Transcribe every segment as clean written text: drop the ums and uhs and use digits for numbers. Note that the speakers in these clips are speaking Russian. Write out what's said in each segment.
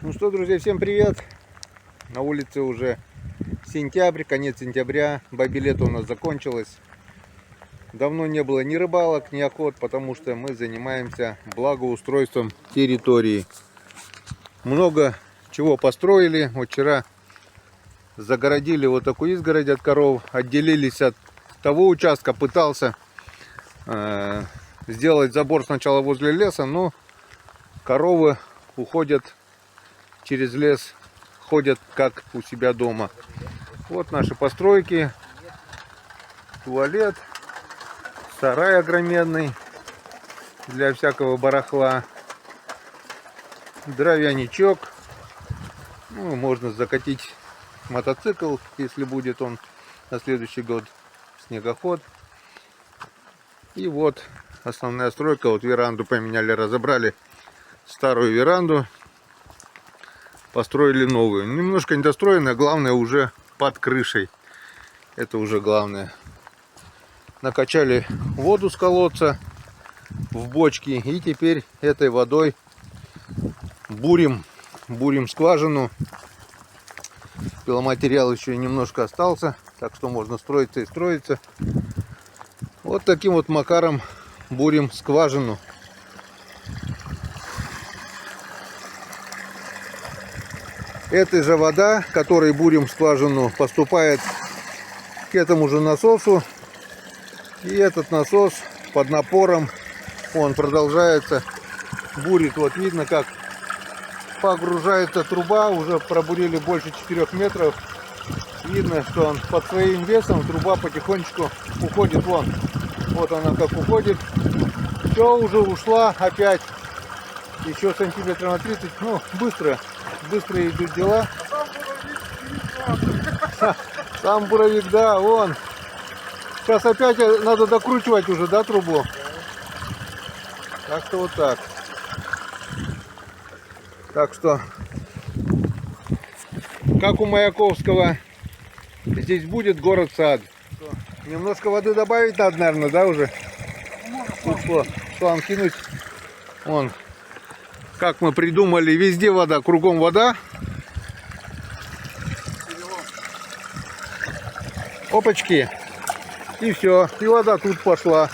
Ну что, друзья, всем привет! На улице уже сентябрь, конец сентября, бабье лето у нас закончилось. Давно не было ни рыбалок, ни охот, потому что мы занимаемся благоустройством территории. Много чего построили. Вот вчера загородили вот такую изгородь от коров, отделились от того участка, пытался сделать забор сначала возле леса, но коровы уходят через лес, ходят как у себя дома. Вот наши постройки, туалет, сарай огроменный для всякого барахла, дровяничок, ну, можно закатить мотоцикл, если будет он на следующий год, снегоход. И вот основная стройка, вот веранду поменяли, разобрали старую веранду, построили новую. Немножко недостроенная, главное уже под крышей. Это уже главное. Накачали воду с колодца в бочки. И теперь этой водой бурим скважину. Пиломатериал еще немножко остался. Так что можно строиться и строиться. Вот таким вот макаром бурим скважину. Эта же вода, которой бурим скважину, поступает к этому же насосу. И этот насос под напором, он продолжается, бурит. Вот видно, как погружается труба. Уже пробурили больше 4 метров. Видно, что он под своим весом, труба потихонечку уходит вон. Вот она как уходит. Все, уже ушла опять. Еще сантиметров на 30. Ну, быстро идут дела. Сам буровик, да, вон. Сейчас опять надо докручивать уже, да, трубу? Так что вот так. Так что, как у Маяковского, здесь будет город-сад. Немножко воды добавить надо, наверное, да, уже? Тут шланг кинуть. Вон. Как мы придумали, везде вода, кругом вода. Опачки. И все. И вода тут пошла.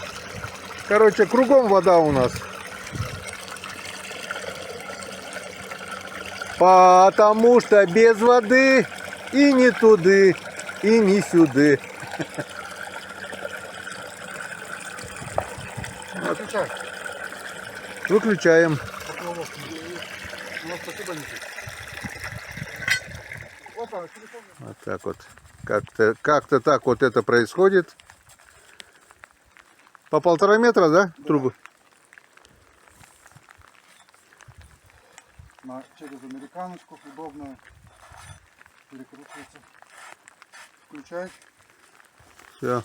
Короче, кругом вода у нас. Потому что без воды и не туды, и не сюды. Выключаем. Вот так вот. Как-то так вот это происходит. По 1,5 метра, да, трубы? Через американочку удобно перекручивается. Включай. Все.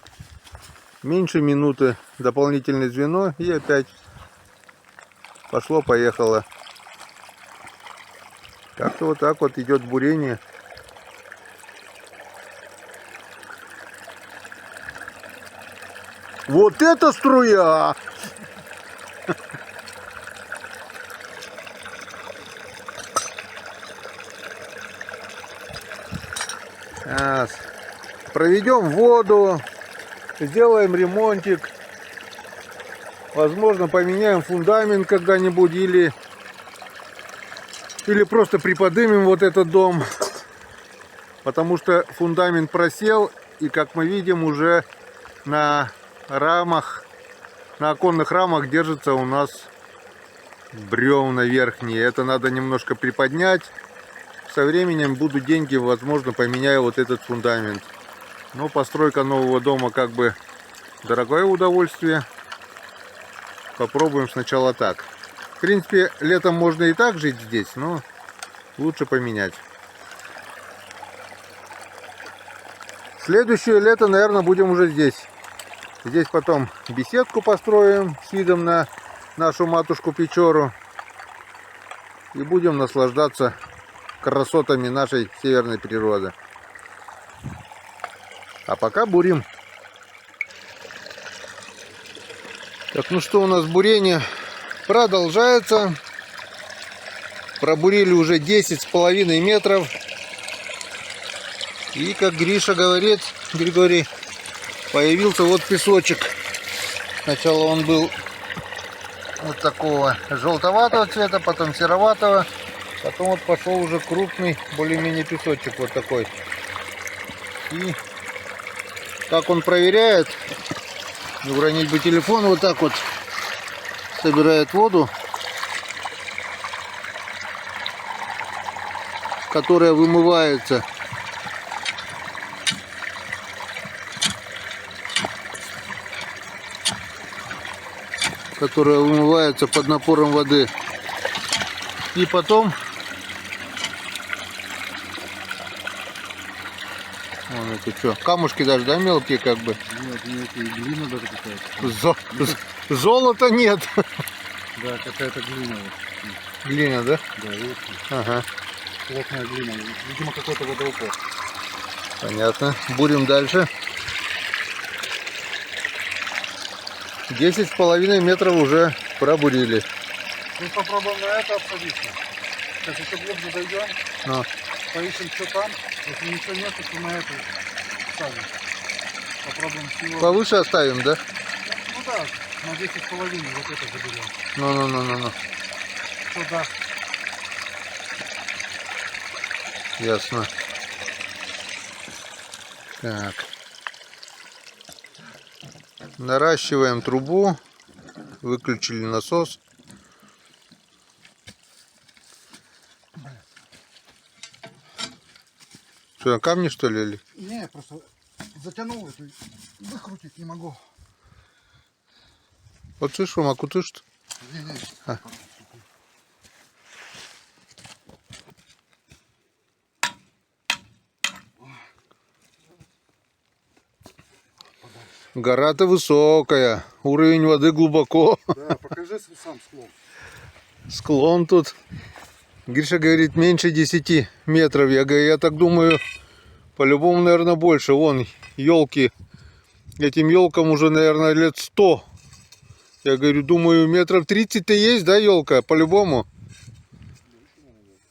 Меньше минуты. Дополнительное звено. И опять пошло-поехало. Как-то вот так вот идет бурение. Вот это струя! Сейчас проведем воду, сделаем ремонтик, возможно поменяем фундамент когда-нибудь или просто приподнимем вот этот дом, потому что фундамент просел, и как мы видим уже на рамах, на оконных рамах держится у нас бревна верхние. Это надо немножко приподнять. Со временем будут деньги, возможно, поменяю вот этот фундамент. Но постройка нового дома как бы дорогое удовольствие. Попробуем сначала так. В принципе, летом можно и так жить здесь, но лучше поменять. Следующее лето, наверное, будем уже здесь. Здесь потом беседку построим с видом на нашу матушку Печору. И будем наслаждаться красотами нашей северной природы. А пока бурим. Так, ну что, у нас бурение продолжается. Пробурили уже 10,5 метров. И, как Гриша говорит, Григорий, появился вот песочек. Сначала он был вот такого желтоватого цвета, потом сероватого. Потом вот пошел уже крупный, более-менее песочек вот такой. И как он проверяет, не уронить бы телефон, вот так вот собирает воду, которая вымывается. Которая вымывается под напором воды. И потом вон это что, камушки даже, да, мелкие как бы? Нет, и глина даже какая-то. Золота нет. Да, какая-то глина. Глина, да? Да, видите? Ага, Плотная глина. Видимо, какой-то водоупор. понятно. Бурим дальше. 10,5 метров уже пробурили. Мы попробуем на это обсадиться. Сейчас еще глубже зайдем, Ну, поищем, что там. Если ничего нет, то на это ставим. Попробуем всего. повыше оставим, да? Ну да, на 10,5 вот это заберем. Ну. Что да? Ясно. Так. Наращиваем трубу. Выключили насос. Что, на камни что ли? Или? Не, я просто затянул эту, выкрутить не могу. Вот слышь, Маку, ты что? Не. А. Гора-то высокая, уровень воды глубоко. Да, покажи сам склон. Склон тут, Гриша говорит, меньше 10 метров. Я так думаю, по-любому, наверное, больше. Вон, елки. Этим елкам уже, наверное, лет 100. Я говорю, думаю, метров 30-то есть, да, елка? По-любому.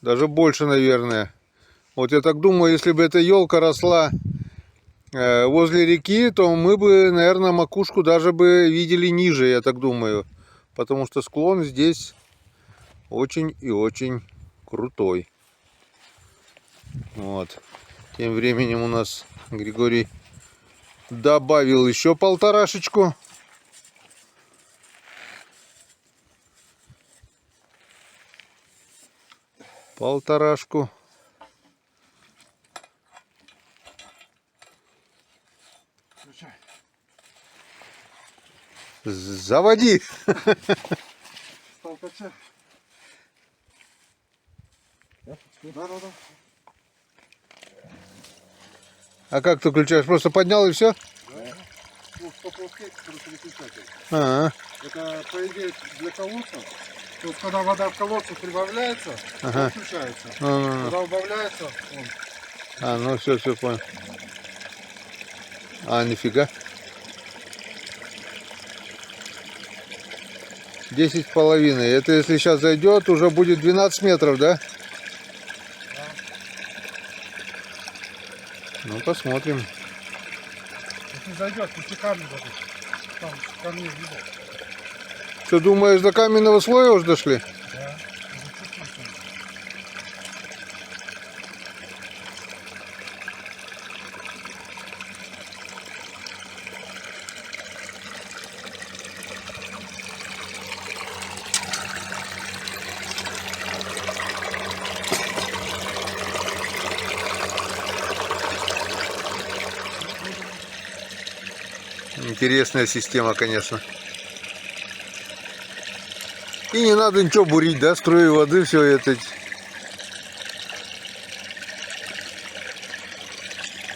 Даже больше, наверное. Вот я так думаю, если бы эта елка росла возле реки, то мы бы, наверное, макушку даже бы видели ниже, я так думаю. Потому что склон здесь очень и очень крутой. Вот. Тем временем у нас Григорий добавил еще полторашечку. Полторашку. Включай. Заводи. Толкача. Да. А как ты включаешь? Просто поднял и все? Да. Ну, стоп-лоскейт, переключатель. А, Это, по идее, для колодца. То есть, когда вода в колодце прибавляется, Ага. он включается. ну. Когда убавляется, он. А, ну все понял. А, нифига. 10,5. Это если сейчас зайдет, уже будет 12 метров, да? Ну, посмотрим. Если зайдет, пусть камни дадут. Там камни видно. Что, думаешь, до каменного слоя уже дошли? Да. Интересная система, конечно. И не надо ничего бурить, да, струи воды, все это.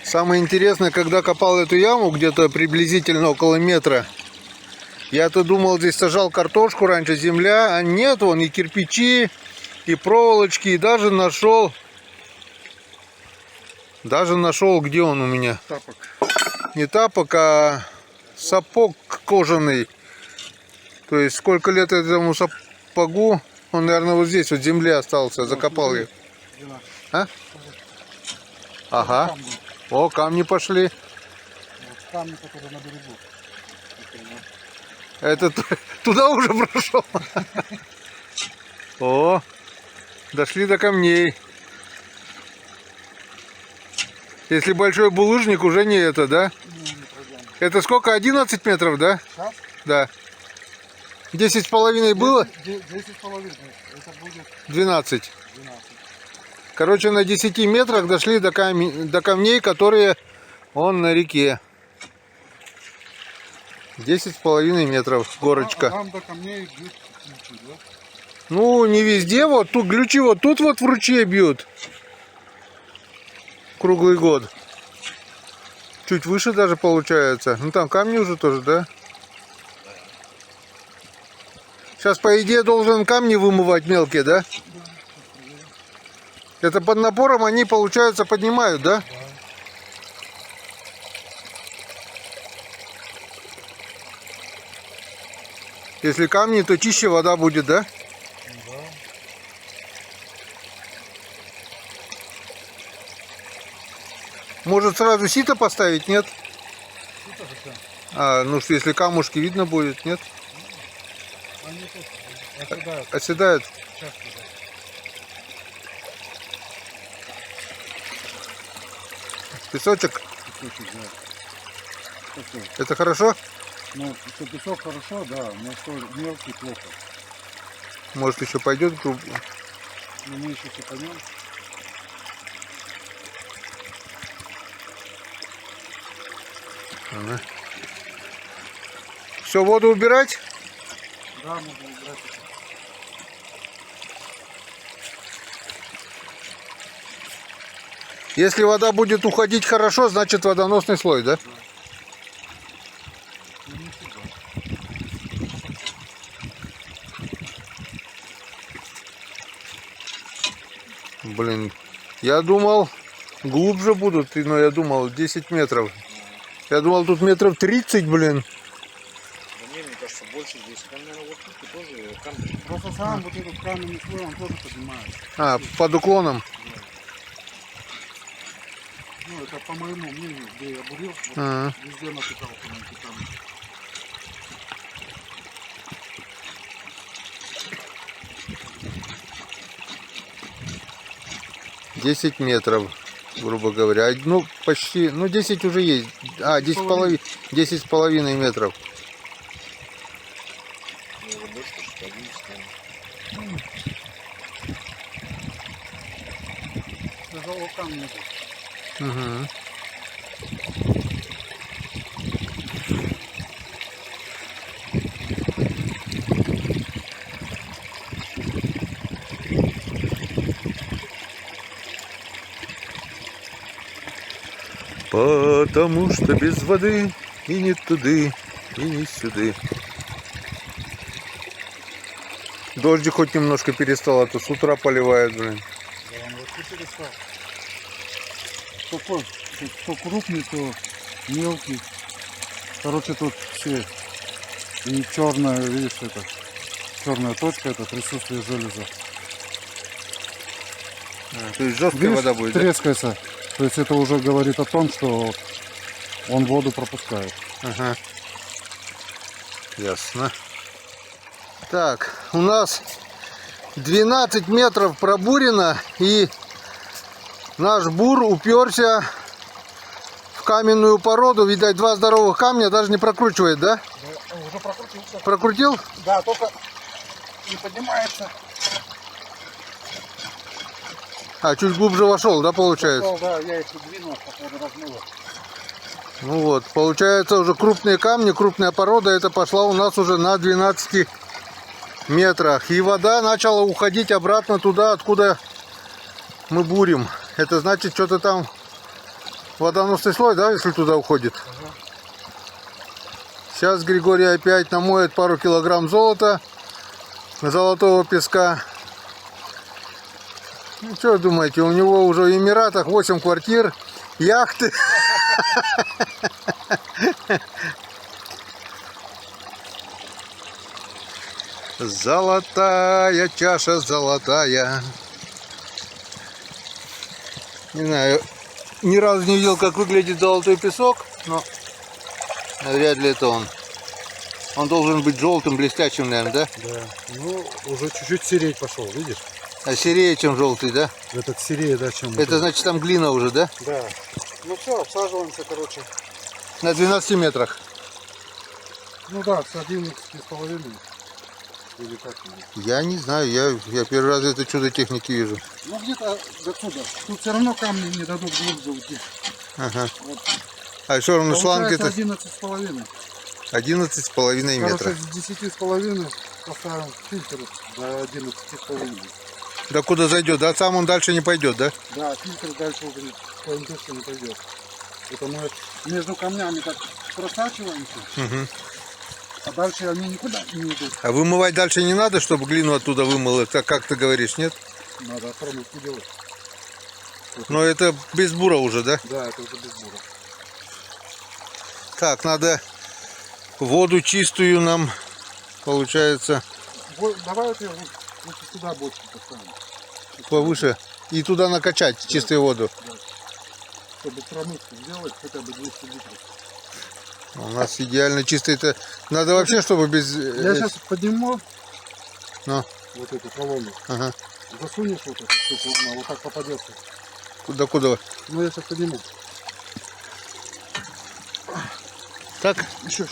Самое интересное, когда копал эту яму, где-то приблизительно около метра, я-то думал, здесь сажал картошку раньше, земля, а нет, вон и кирпичи, и проволочки, и даже нашел, где он у меня? Тапок. Не тапок, а сапог кожаный. То есть сколько лет этому сапогу, Он, наверное, вот здесь, вот в земле остался, закопал ее. 12. А? Ага. Камни. О, камни пошли. Вот камни, которые на берегу. Это туда уже прошел. О, дошли до камней. Если большой булыжник, уже не это, да? Не пройдем. Это сколько? 11 метров, да? Сейчас? Да. 10,5 было? 10,5. Это будет 12. 12. Короче, на 10 метрах дошли до камней, которые он на реке. 10,5 метров, горочка. Там до камней бьют ключи, да? Ну, не везде, вот тут ключи, вот тут вот в ручье бьют. Круглый год. Чуть выше даже получается. Ну там камни уже тоже, да? Сейчас, по идее, должен камни вымывать мелкие, да? Это под напором они, получается, поднимают, да? Если камни, то чище вода будет, да? Да. Может сразу сито поставить, нет? Что зачем? А, ну что, если камушки видно будет, нет? Они тут оседают. Оседают. Сейчас туда. Песочек, Песочек, да. Такой. это хорошо? Ну, что песок хорошо, да, но что мелкий плохо. Может еще пойдет грубо. Но мы еще сыпанем. Ага. Все, воду убирать? Да, можно убрать это. Если вода будет уходить хорошо, значит водоносный слой, да? Ну, не всегда. Блин, я думал, глубже будут, но я думал 10 метров. Я думал, тут метров 30, блин. Да не, мне кажется, больше здесь. Там, наверное, вот тут тоже камни. Просто сам вот этот каменный слой, он тоже поднимает. А, под уклоном. Ну, это по моему мнению, где я бурил, вот Ага. везде натыкал каменки там. Десять метров, грубо говоря. Ну, почти, ну 10 уже есть. А, 10,5 метров. Ну, уже больше, что 11, наверное. Тяжелого камня нет. Угу. Потому что без воды и не туды, и не сюды. Дождик хоть немножко перестал, а то с утра поливает, блин. Да, он вообще перестал. Такой, то крупный, то мелкий. Короче, тут все. И черная, видишь, это черная точка, это присутствие железа. То есть жесткая Видишь, вода будет, да? трескается. То есть это уже говорит о том, что он воду пропускает. Ага. Ясно. Так, у нас 12 метров пробурено, и наш бур уперся в каменную породу. Видать, два здоровых камня даже не прокручивает, да? Он уже прокрутился. Прокрутил? Да, только не поднимается. А, чуть глубже вошел, да, получается? Да, я их двинул, походу размыло. Ну вот, получается уже крупные камни, крупная порода, это пошла у нас уже на 12 метрах. И вода начала уходить обратно туда, откуда мы бурим. Это значит, что-то там водоносный слой, да, если туда уходит? Ага. Сейчас Григорий опять намоет пару килограмм золота, золотого песка. Ну, что думаете, у него уже в Эмиратах 8 квартир, яхты. Золотая чаша, золотая. Не знаю, ни разу не видел, как выглядит золотой песок, но вряд ли это он. Он должен быть желтым, блестящим, наверное, да? Да. Ну, уже чуть-чуть сереть пошел, видишь? А серее, чем желтый, да? Этот серее, да, чем Это значит, там глина уже, да? Да. Ну все, обсаживаемся, короче. На 12 метрах. Ну да, с 11,5. Или как? Я не знаю, я первый раз это чудо техники вижу. Ну где-то до туда. Тут все равно камни не дадут глубже уйти. Ага. Вот. А еще равно шланг это Получается 11,5. 11,5 метров. Короче, с 10,5 поставим фильтр до 11,5. Да куда зайдет? Да сам он дальше не пойдет, да? Да, фильтр дальше уже по МТС не пойдет. Это мы между камнями так просачиваемся, Угу. а дальше они никуда не идут. А вымывать дальше не надо, чтобы глину оттуда вымыло, так как ты говоришь, нет? Надо промывку делать. Но это без бура уже, да? Да, это уже без бура. Так, надо воду чистую нам, получается, Давай вот я вот сюда бочку поставим. повыше. И туда накачать чистую воду. Да. Чтобы промывку сделать хотя бы 200 литров. У нас идеально чистый. Это надо вообще, чтобы без... Я сейчас подниму Ну, вот эту колонну. ага. Засунешь вот эту штуку, она вот так попадется. Куда? Ну я сейчас подниму. Так, Еще.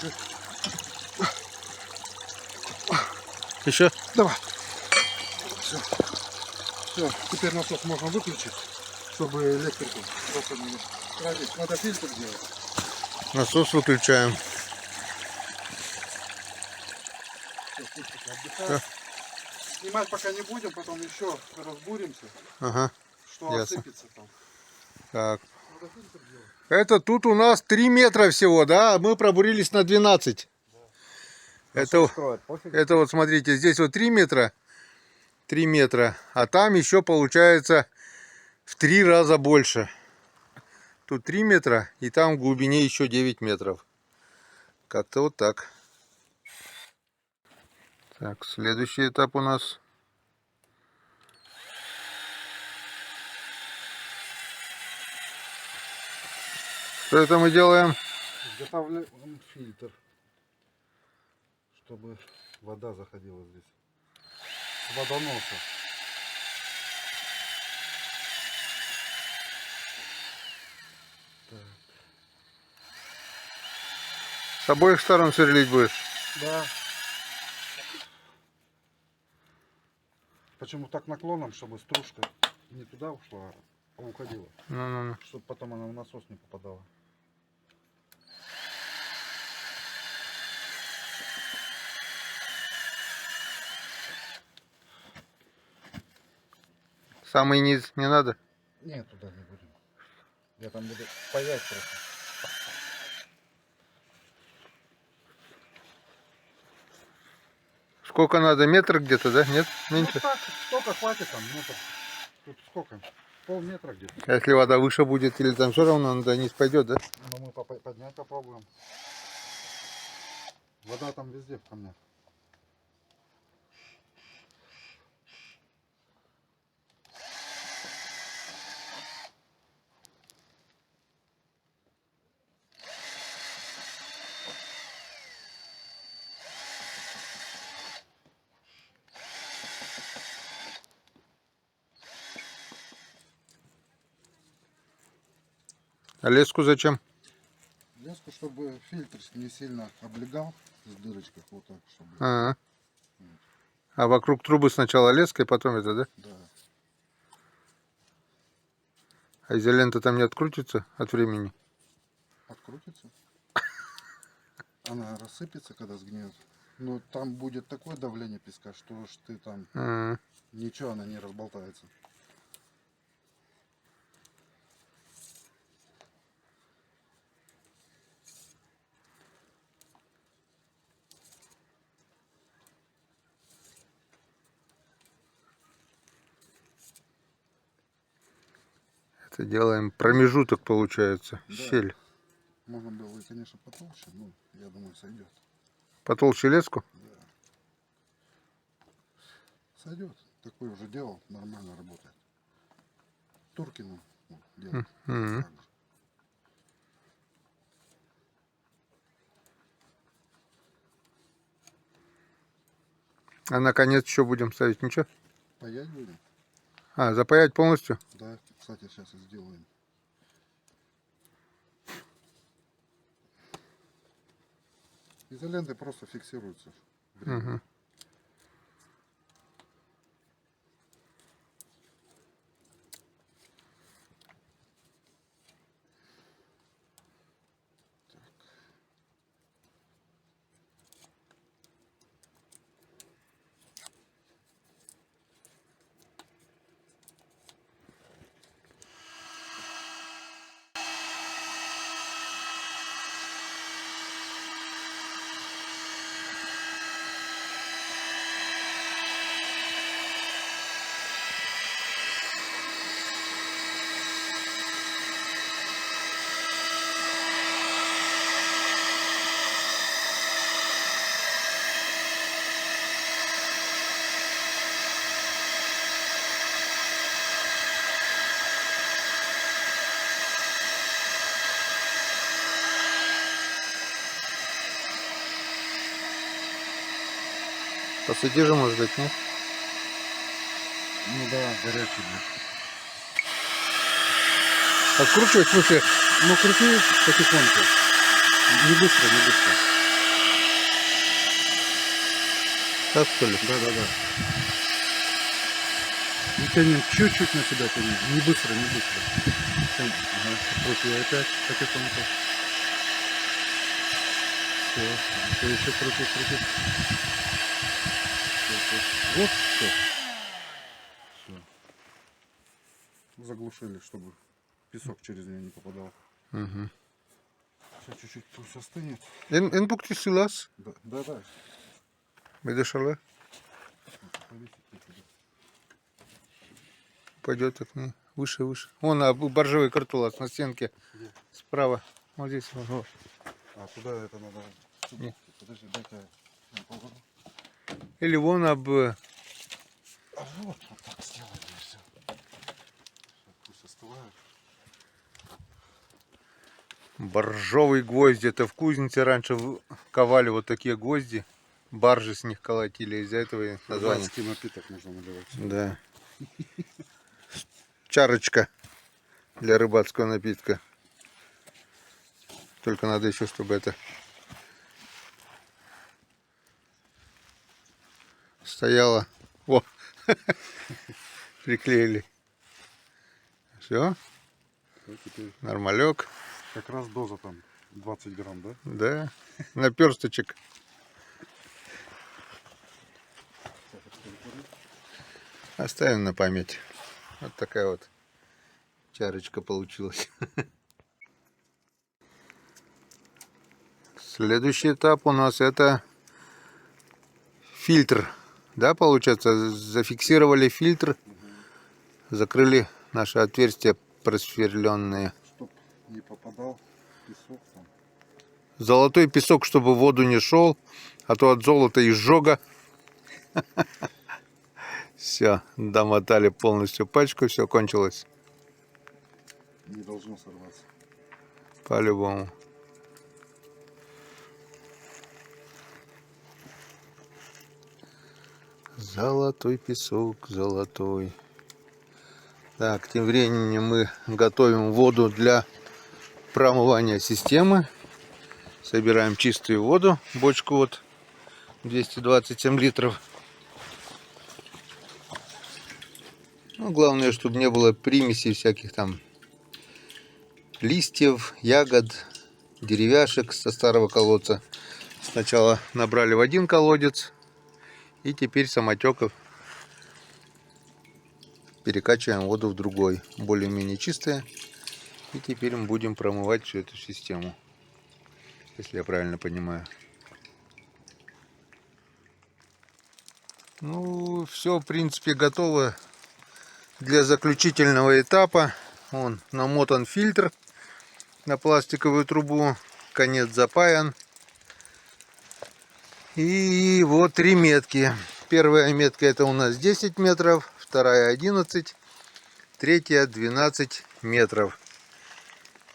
еще. Давай. Все, теперь насос можно выключить, чтобы электрику просто не тратить. Надо фильтр делать. Насос выключаем. Сейчас фильтр отдыхает. Снимать пока не будем, потом еще разбуримся, Ага, что ясно. осыпется там. так. Надо фильтр делать. Это тут у нас 3 метра всего, да? А мы пробурились на 12. Это вот, смотрите, здесь вот 3 метра. 3 метра. А там еще получается в 3 раза больше. Тут 3 метра, и там в глубине еще 9 метров. Как-то вот так. Так, следующий этап у нас. Что это мы делаем? Изготавливаем фильтр, чтобы вода заходила здесь. С водоноса. Так. С обоих сторон сверлить будешь? Да. Почему так наклоном, чтобы стружка не туда ушла, а уходила. Ну. Чтобы потом она в насос не попадала. Самый низ не надо? Нет, туда не будем. Я там буду паять просто. Сколько надо? Метр где-то, да? Нет? Меньше? Ну так, сколько хватит там, метр. Тут сколько? Полметра где-то. А если вода выше будет, или там все равно надо низ пойдет, да? Но мы поднять попробуем. Вода там везде в камнях. А леску зачем? Леску, чтобы фильтр не сильно облегал с дырочках вот так, чтобы. А вокруг трубы сначала леска, и потом это, да? Да. А изолента там не открутится от времени? Открутится. Она рассыпется, когда сгниет. Но там будет такое давление песка, что ж ты там ничего, она не разболтается. Это делаем промежуток, получается, Да. щель. Можно было и, конечно, потолще, но я думаю, сойдет. Потолще леску? Да. Сойдет. Такой уже делал, нормально работает. Туркину вот, делает. Мгм. Так же. А наконец еще будем ставить ничего? Паять будем? А, запаять полностью? Да, кстати, сейчас и сделаем. Изолентой просто фиксируется время. Угу. Посади же, может быть, нет? Ну да, горячий, блин. Откручивать, в смысле? Ну крути потихоньку. Не быстро, не быстро. Так, что ли? Да, да, да. И тянем чуть-чуть на себя тянем. Не быстро, не быстро. Ага. Крути опять потихоньку. Все, еще крути, крути. Все. Вот, все. Все. Заглушили, чтобы песок через нее не попадал. Угу. Сейчас чуть-чуть пусть остынет. En puktisilas, Да, да, да. bedешале, Повесить туда. пойдет так не выше, выше. Вон боржевый картулас на стенке Где? справа. Вот здесь. Вот. А туда это надо. Не. Подожди, дай-ка я положу. Или вон об... А вот так сделаем и все. Пусть остывает. Боржовый гвоздь. Это в кузнице раньше ковали вот такие гвозди. Баржи с них колотили. Из-за этого и название. Рыбацкий напиток можно наливать. Да. Чарочка для рыбацкого напитка. Только надо еще, чтобы это стояло. О, приклеили. Все, Вот теперь нормалек. как раз доза там 20 грамм, да? Да, наперсточек. Оставим на память. Вот такая вот чарочка получилась. Следующий этап у нас это фильтр. Да, получается, зафиксировали фильтр, закрыли наши отверстия просверленные. Чтоб не попадал песок там. Золотой песок, чтобы в воду не шел, а то от золота изжога. Все, домотали полностью пачку, все кончилось. Не должно сорваться. По-любому. Золотой песок, золотой. Так, тем временем мы готовим воду для промывания системы. Собираем чистую воду, бочку вот 227 литров. Ну, главное, чтобы не было примесей всяких там листьев, ягод, деревяшек со старого колодца. Сначала набрали в один колодец, и теперь самотеков перекачиваем воду в другой, более-менее чистая. И теперь мы будем промывать всю эту систему, если я правильно понимаю. Ну, все, в принципе, готово для заключительного этапа. Он намотан фильтр на пластиковую трубу, конец запаян. И вот 3 метки. Первая метка это у нас 10 метров, вторая 11, третья 12 метров.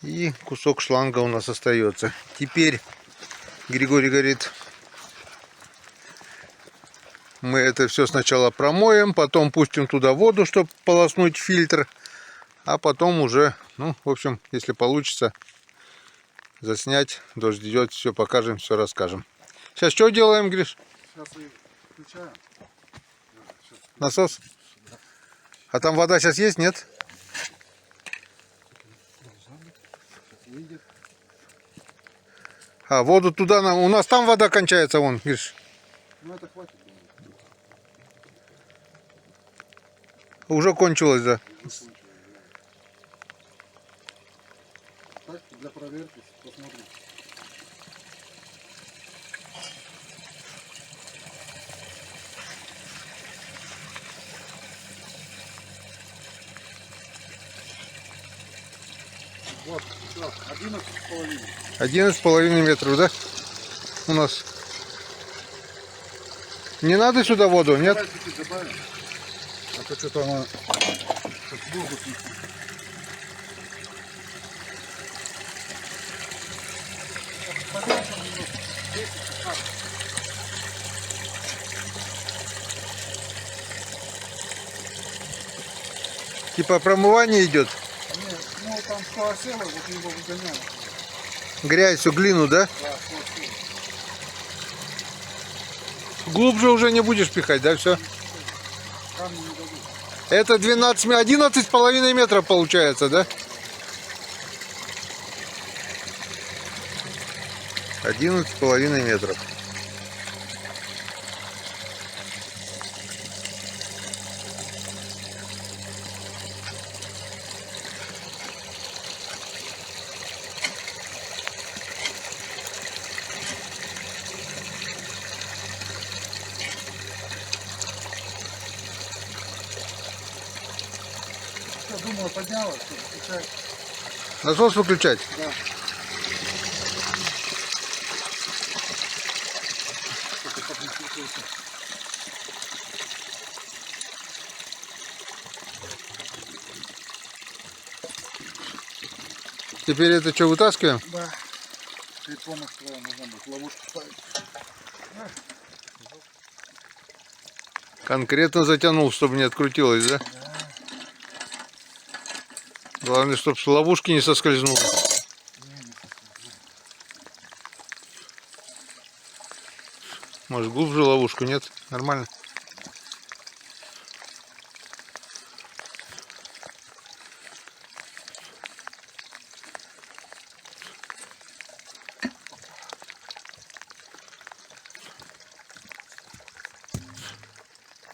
И кусок шланга у нас остается. Теперь Григорий говорит, мы это все сначала промоем, потом пустим туда воду, чтобы полоснуть фильтр, а потом уже, ну, в общем, если получится, заснять, дождь идет, все покажем, все расскажем. Сейчас что делаем, Гриш? Сейчас и включаем. Насос? А там вода сейчас есть, нет? Выйдет. А, воду туда нам... У нас там вода кончается, вон, Гриш. Ну это хватит. Уже кончилось, да. Так, для проверки посмотрим. Вот, все, 11,5. 11,5 метров, да? У нас. Не надо сюда воду, нет? Давай чуть-чуть добавим. А то что-то она... как воздух не- Подальше немного. 10-15. Типа промывание идет. Не, ну там что осело, вот его выгоняем. Грязь, всю глину, да? Да, что осело. Глубже уже не будешь пихать, да, все? Камни не дадут. Это 11,5 метров получается, да? 11,5 метров. Я думаю, поднялось, что включать. Насос выключать. Да. Что-то как не включился. Теперь это что, вытаскиваем? Да. Теперь помощь твоя, нужно будет ловушку ставить. Конкретно затянул, чтобы не открутилось, да? Главное, чтобы с ловушки не соскользнуло. Может, глубже ловушку, нет? Нормально.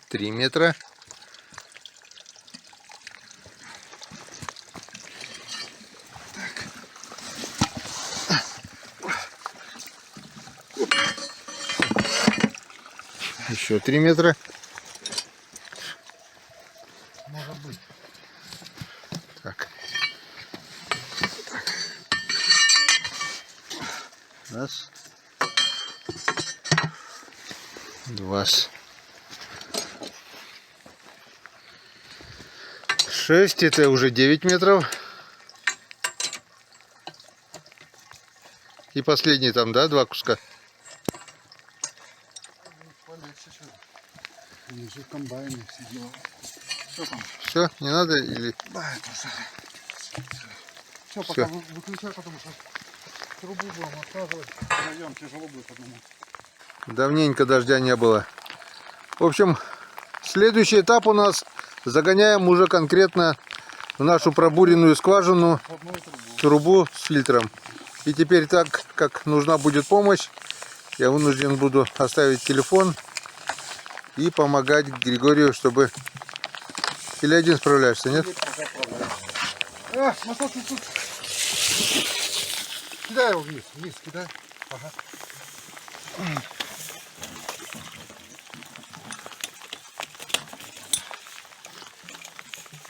Три метра. Еще 3 метра. Может быть. Так. Раз. Два. 6. Это уже 9 метров. И последний там, да, 2 куска? Полегче сейчас. Они же в комбайне сидел. Что там? Все, не надо или... Да, это уже. Все, Всё. пока выключай, потому что трубу будем отказывать. Вдвоем тяжело будет одному. Давненько дождя не было. В общем, следующий этап у нас. Загоняем уже конкретно в нашу пробуренную скважину Одну трубу. трубу с фильтром. И теперь, так как нужна будет помощь, я вынужден буду оставить телефон и помогать Григорию, чтобы... Или один справляешься, нет? Насос тут. Кидай его вниз, вниз кидай. Ага.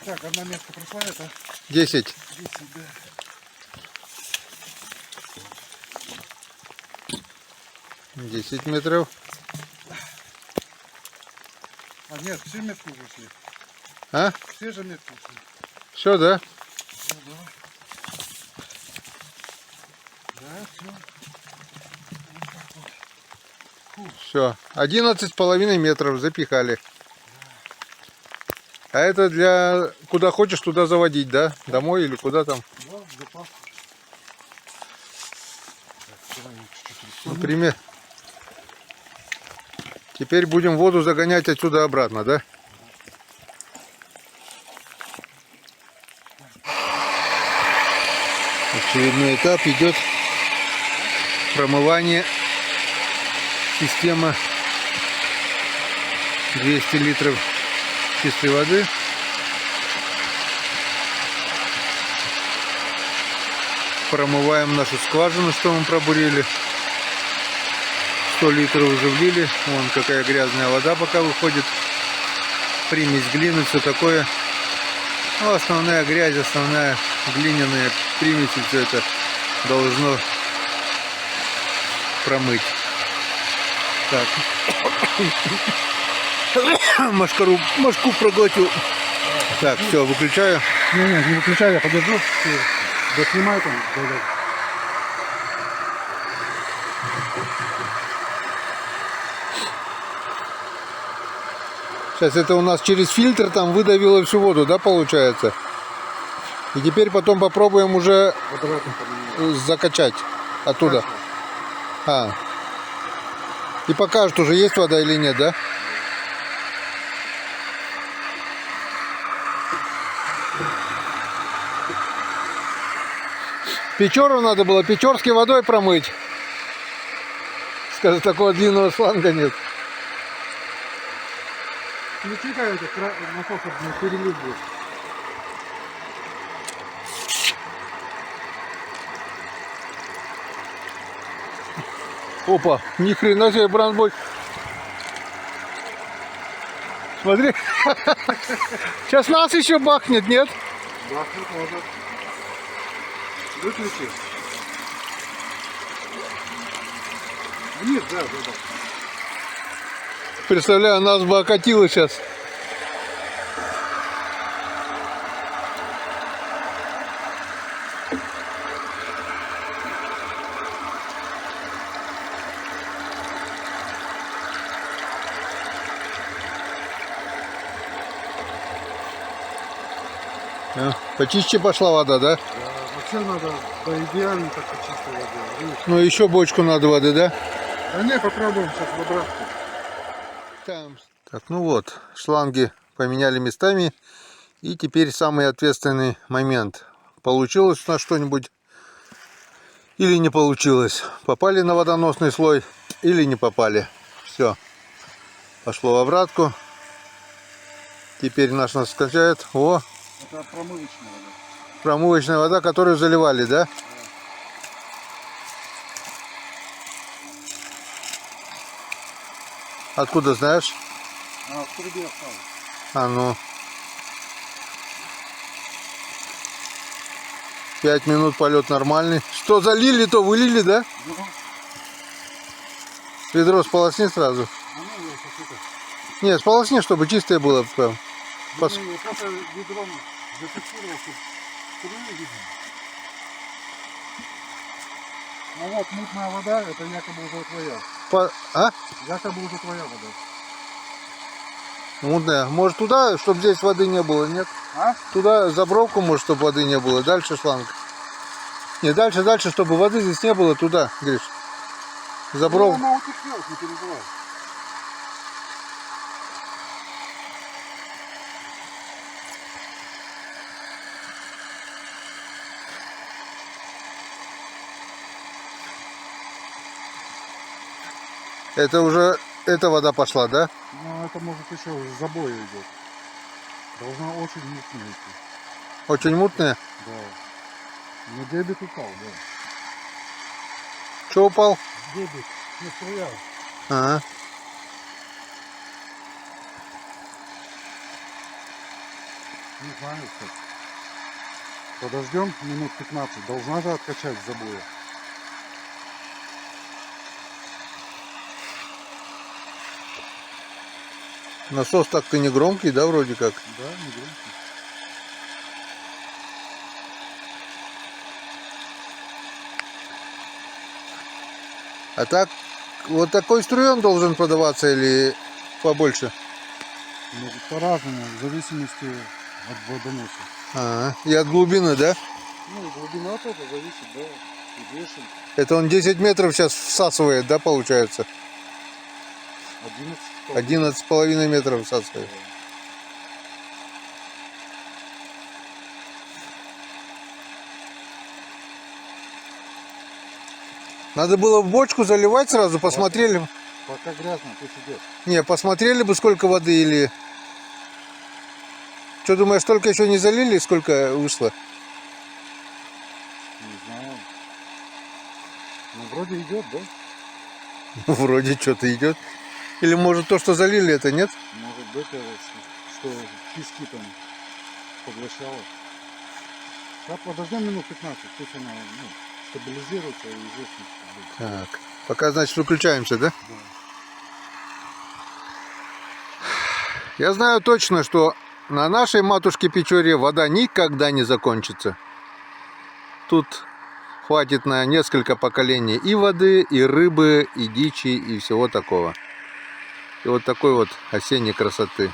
Так, одна метка прошла, это 10. 10, да. Десять метров. А нет, все метки уже шли. А? Все же метки шли. Все, да? Ну, да. Да, все. Все. 11,5 метров запихали. А это для куда хочешь туда заводить, да? Домой или куда там? Да, запас. Например. Теперь будем воду загонять отсюда обратно, да? Очередной этап идет промывание. Система 200 литров чистой воды. Промываем нашу скважину, что мы пробурили. 100 литров уже влили. Вон какая грязная вода пока выходит. Примесь глины, все такое. Ну, основная грязь, основная глиняная примеси, все это должно промыть. Так. Машку проглотил. Так, все, выключаю. Не выключай, я подержу. Да снимай там. Сейчас это у нас через фильтр там выдавило всю воду, да, получается? И теперь потом попробуем уже закачать оттуда. А. И покажет уже, есть вода или нет, да? Печору надо было печорской водой промыть. Скажет, такого длинного шланга нет. Включи-ка это, насос перелив будет. Опа, ни хрена себе, бранбой. Смотри. Сейчас нас еще бахнет, нет? Бахнет можно. Выключи. Нет, да. Представляю, нас бы окатило сейчас. Почище пошла вода, да? Вообще надо до идеально так чистой воды. Видишь? Ну еще бочку надо воды, да? Да не, попробуем сейчас выбраску. Так, ну вот, шланги поменяли местами. И теперь самый ответственный момент. Получилось у нас что-нибудь или не получилось? Попали на водоносный слой или не попали? Все. Пошло в обратку. Теперь нас скачает. О, Это промывочная вода. промывочная вода, которую заливали, да? Откуда знаешь? А, в трубе осталось. А ну. 5 минут полет нормальный. Что залили, то вылили, да? Ну, Ведро сполосни сразу. я сейчас это... Нет, сполосни, чтобы чистое было. Прям. Я просто ведром зафиксировал, чтобы струю видно. Ну вот, мутная вода, это якобы уже твоя. А? Якобы уже твоя вода. Мутная. Может туда, чтобы здесь воды не было, нет? А? Туда забровку, может, чтобы воды не было. Дальше шланг. Не, дальше, чтобы воды здесь не было, туда, Гриш. Забров. Она утеклась, не переживай. Это уже, эта вода пошла, да? Ну, это может еще с забоя идет. Должна очень мутная идти. Очень мутная. Да. Но дебет упал, да. Что упал? Дебет не стоял. Ага. Не знаю, как. Подождем минут 15. Должна же откачать с забоя. Насос так-то не громкий, да, вроде как? Да, не громко. А так, вот такой струей он должен подаваться или побольше? Может по-разному, в зависимости от водоноса. И от глубины, да? Ну и глубина тоже зависит, да, и весом. Это он 10 метров сейчас всасывает, да, получается? 11. 11,5 метров всасывает. Надо было в бочку заливать сразу, посмотрели. Пока грязно, пусть идет. Не, посмотрели бы, сколько воды или... Что, думаешь, столько еще не залили, сколько вышло? Не знаю. Ну вроде идет, да? Вроде что-то идет. Или может то, что залили, это нет? Может быть, что пески там поглощало. Так, подождем минут 15, пусть она стабилизируется и известно, что будет. Так, пока, значит, выключаемся, да? Да. Я знаю точно, что на нашей матушке Печоре вода никогда не закончится. Тут хватит на несколько поколений и воды, и рыбы, и дичи, и всего такого. И вот такой вот осенней красоты.